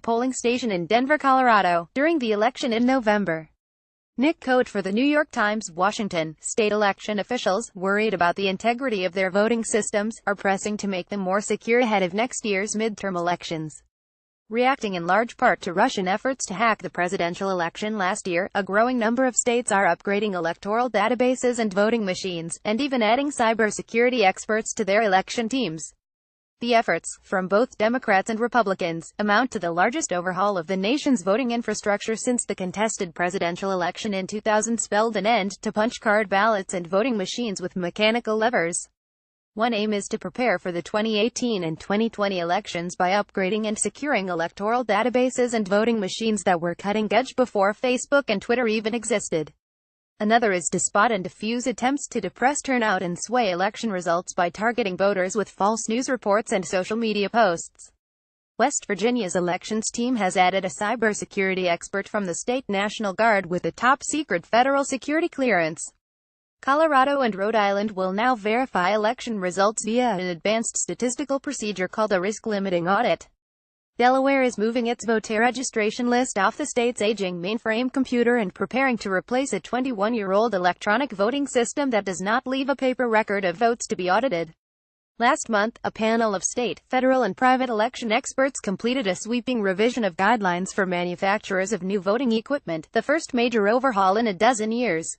polling station in Denver, Colorado, during the election in November. Nick Cote for the New York Times, Washington. State election officials, worried about the integrity of their voting systems, are pressing to make them more secure ahead of next year's midterm elections. Reacting in large part to Russian efforts to hack the presidential election last year, a growing number of states are upgrading electoral databases and voting machines, and even adding cybersecurity experts to their election teams. The efforts, from both Democrats and Republicans, amount to the largest overhaul of the nation's voting infrastructure since the contested presidential election in 2000 spelled an end to punch card ballots and voting machines with mechanical levers. One aim is to prepare for the 2018 and 2020 elections by upgrading and securing electoral databases and voting machines that were cutting edge before Facebook and Twitter even existed. Another is to spot and defuse attempts to depress turnout and sway election results by targeting voters with false news reports and social media posts. West Virginia's elections team has added a cybersecurity expert from the state National Guard with a top-secret federal security clearance. Colorado and Rhode Island will now verify election results via an advanced statistical procedure called a risk-limiting audit. Delaware is moving its voter registration list off the state's aging mainframe computer and preparing to replace a 21-year-old electronic voting system that does not leave a paper record of votes to be audited. Last month, a panel of state, federal and private election experts completed a sweeping revision of guidelines for manufacturers of new voting equipment, the first major overhaul in a dozen years.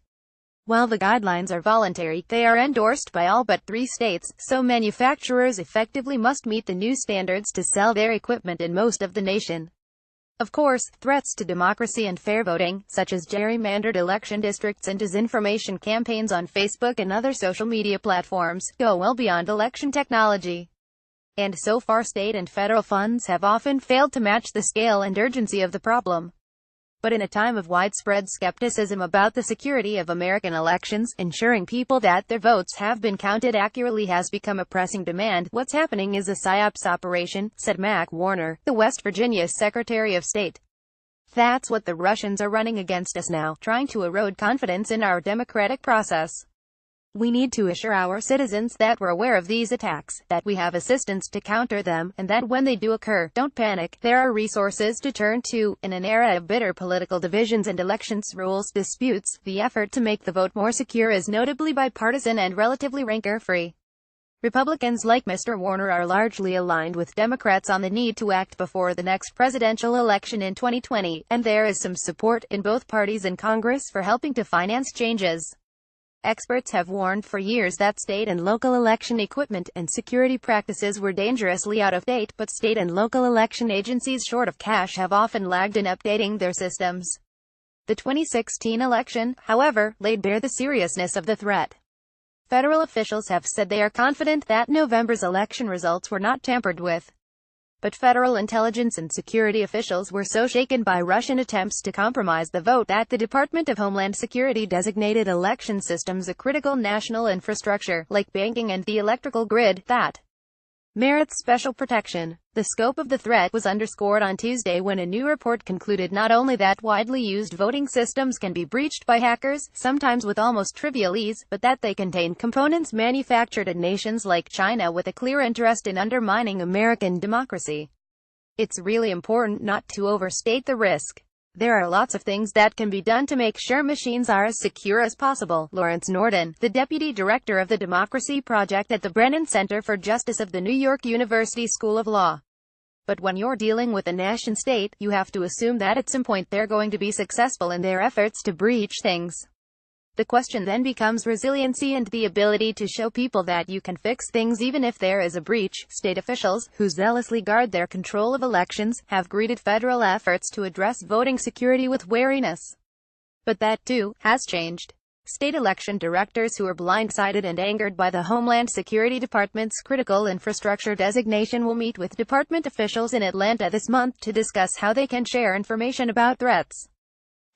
While the guidelines are voluntary, they are endorsed by all but 3 states, so manufacturers effectively must meet the new standards to sell their equipment in most of the nation. Of course, threats to democracy and fair voting, such as gerrymandered election districts and disinformation campaigns on Facebook and other social media platforms, go well beyond election technology. And so far state and federal funds have often failed to match the scale and urgency of the problem. But in a time of widespread skepticism about the security of American elections, ensuring people that their votes have been counted accurately has become a pressing demand. What's happening is a psyops operation, said Mac Warner, the West Virginia Secretary of State. That's what the Russians are running against us now, trying to erode confidence in our democratic process. We need to assure our citizens that we're aware of these attacks, that we have assistance to counter them, and that when they do occur, don't panic. There are resources to turn to. In an era of bitter political divisions and elections rules disputes, the effort to make the vote more secure is notably bipartisan and relatively rancor-free. Republicans like Mr. Warner are largely aligned with Democrats on the need to act before the next presidential election in 2020, and there is some support in both parties in Congress for helping to finance changes. Experts have warned for years that state and local election equipment and security practices were dangerously out of date, but state and local election agencies short of cash have often lagged in updating their systems. The 2016 election, however, laid bare the seriousness of the threat. Federal officials have said they are confident that November's election results were not tampered with. But federal intelligence and security officials were so shaken by Russian attempts to compromise the vote that the Department of Homeland Security designated election systems a critical national infrastructure, like banking and the electrical grid, that merits special protection. The scope of the threat was underscored on Tuesday when a new report concluded not only that widely used voting systems can be breached by hackers, sometimes with almost trivial ease, but that they contain components manufactured in nations like China with a clear interest in undermining American democracy. It's really important not to overstate the risk. There are lots of things that can be done to make sure machines are as secure as possible. Lawrence Norden, the deputy director of the Democracy Project at the Brennan Center for Justice of the New York University School of Law. But when you're dealing with a nation-state, you have to assume that at some point they're going to be successful in their efforts to breach things. The question then becomes resiliency and the ability to show people that you can fix things even if there is a breach. State officials, who zealously guard their control of elections, have greeted federal efforts to address voting security with wariness. But that, too, has changed. State election directors who are blindsided and angered by the Homeland Security Department's critical infrastructure designation will meet with department officials in Atlanta this month to discuss how they can share information about threats.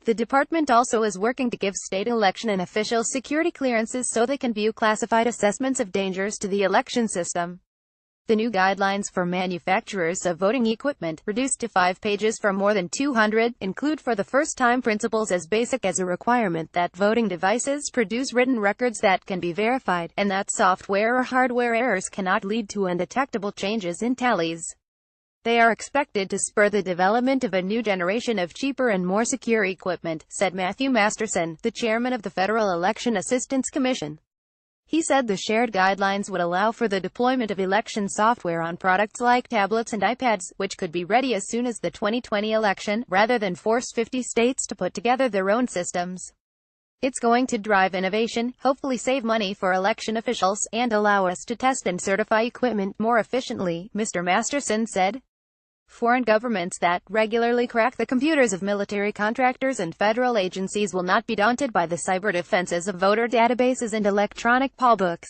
The department also is working to give state election and official security clearances so they can view classified assessments of dangers to the election system. The new guidelines for manufacturers of voting equipment, reduced to 5 pages from more than 200, include for the first time principles as basic as a requirement that voting devices produce written records that can be verified, and that software or hardware errors cannot lead to undetectable changes in tallies. They are expected to spur the development of a new generation of cheaper and more secure equipment, said Matthew Masterson, the chairman of the Federal Election Assistance Commission. He said the shared guidelines would allow for the deployment of election software on products like tablets and iPads, which could be ready as soon as the 2020 election, rather than force 50 states to put together their own systems. It's going to drive innovation, hopefully save money for election officials, and allow us to test and certify equipment more efficiently, Mr. Masterson said. Foreign governments that regularly crack the computers of military contractors and federal agencies will not be daunted by the cyber defenses of voter databases and electronic poll books.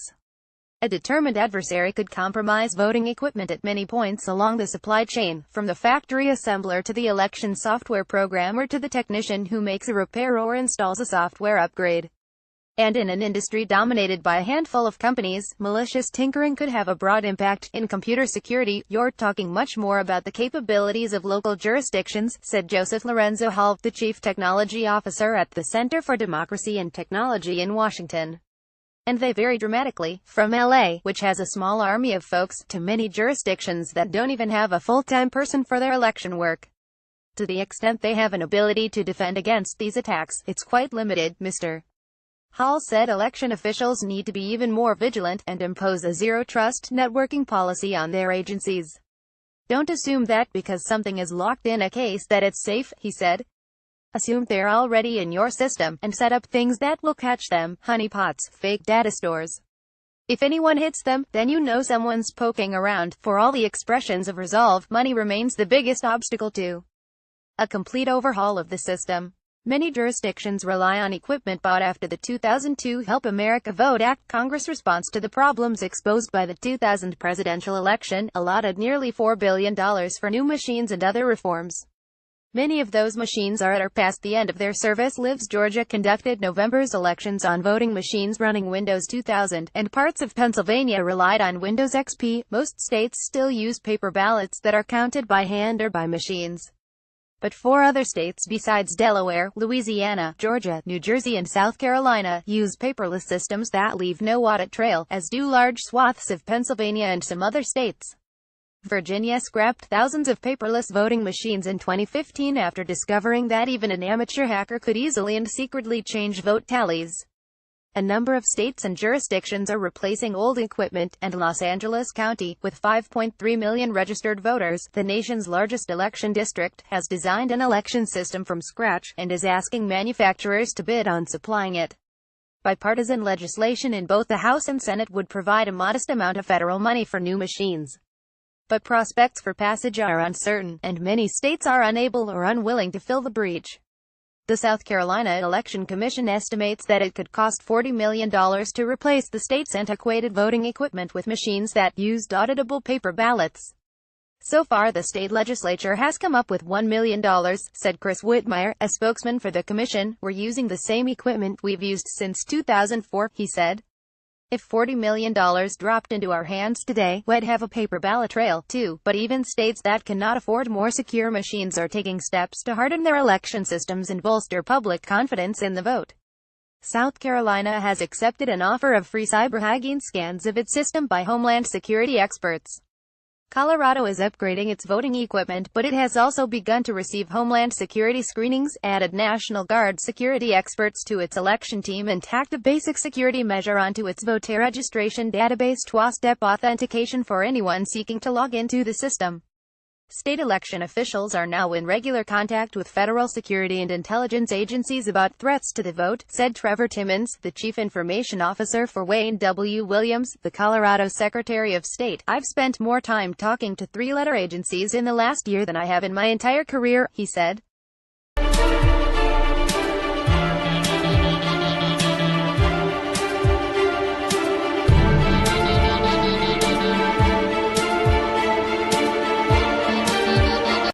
A determined adversary could compromise voting equipment at many points along the supply chain, from the factory assembler to the election software programmer to the technician who makes a repair or installs a software upgrade. And in an industry dominated by a handful of companies, malicious tinkering could have a broad impact. In computer security, you're talking much more about the capabilities of local jurisdictions, said Joseph Lorenzo Hall, the chief technology officer at the Center for Democracy and Technology in Washington. And they vary dramatically, from LA, which has a small army of folks, to many jurisdictions that don't even have a full-time person for their election work. To the extent they have an ability to defend against these attacks, it's quite limited, Mr. Hall said election officials need to be even more vigilant, and impose a zero-trust networking policy on their agencies. Don't assume that because something is locked in a case that it's safe, he said. Assume they're already in your system, and set up things that will catch them, honeypots, fake data stores. If anyone hits them, then you know someone's poking around. For all the expressions of resolve, money remains the biggest obstacle to a complete overhaul of the system. Many jurisdictions rely on equipment bought after the 2002 Help America Vote Act. Congress' response to the problems exposed by the 2000 presidential election allotted nearly $4 billion for new machines and other reforms. Many of those machines are at or past the end of their service lives. Georgia conducted November's elections on voting machines running Windows 2000, and parts of Pennsylvania relied on Windows XP. Most states still use paper ballots that are counted by hand or by machines. But 4 other states besides Delaware, Louisiana, Georgia, New Jersey and South Carolina use paperless systems that leave no audit trail, as do large swaths of Pennsylvania and some other states. Virginia scrapped thousands of paperless voting machines in 2015 after discovering that even an amateur hacker could easily and secretly change vote tallies. A number of states and jurisdictions are replacing old equipment, and Los Angeles County, with 5.3 million registered voters, the nation's largest election district, has designed an election system from scratch, and is asking manufacturers to bid on supplying it. Bipartisan legislation in both the House and Senate would provide a modest amount of federal money for new machines. But prospects for passage are uncertain, and many states are unable or unwilling to fill the breach. The South Carolina Election Commission estimates that it could cost $40 million to replace the state's antiquated voting equipment with machines that used auditable paper ballots. So far the state legislature has come up with $1 million, said Chris Whitmire, a spokesman for the commission. We're using the same equipment we've used since 2004, he said. If $40 million dropped into our hands today, we'd have a paper ballot trail, too. But even states that cannot afford more secure machines are taking steps to harden their election systems and bolster public confidence in the vote. South Carolina has accepted an offer of free cyber-hygiene scans of its system by Homeland Security experts. Colorado is upgrading its voting equipment, but it has also begun to receive Homeland Security screenings, added National Guard security experts to its election team, and tacked a basic security measure onto its voter registration database: two-step authentication for anyone seeking to log into the system. State election officials are now in regular contact with federal security and intelligence agencies about threats to the vote, said Trevor Timmons, the chief information officer for Wayne W. Williams, the Colorado Secretary of State. I've spent more time talking to 3-letter agencies in the last year than I have in my entire career, he said.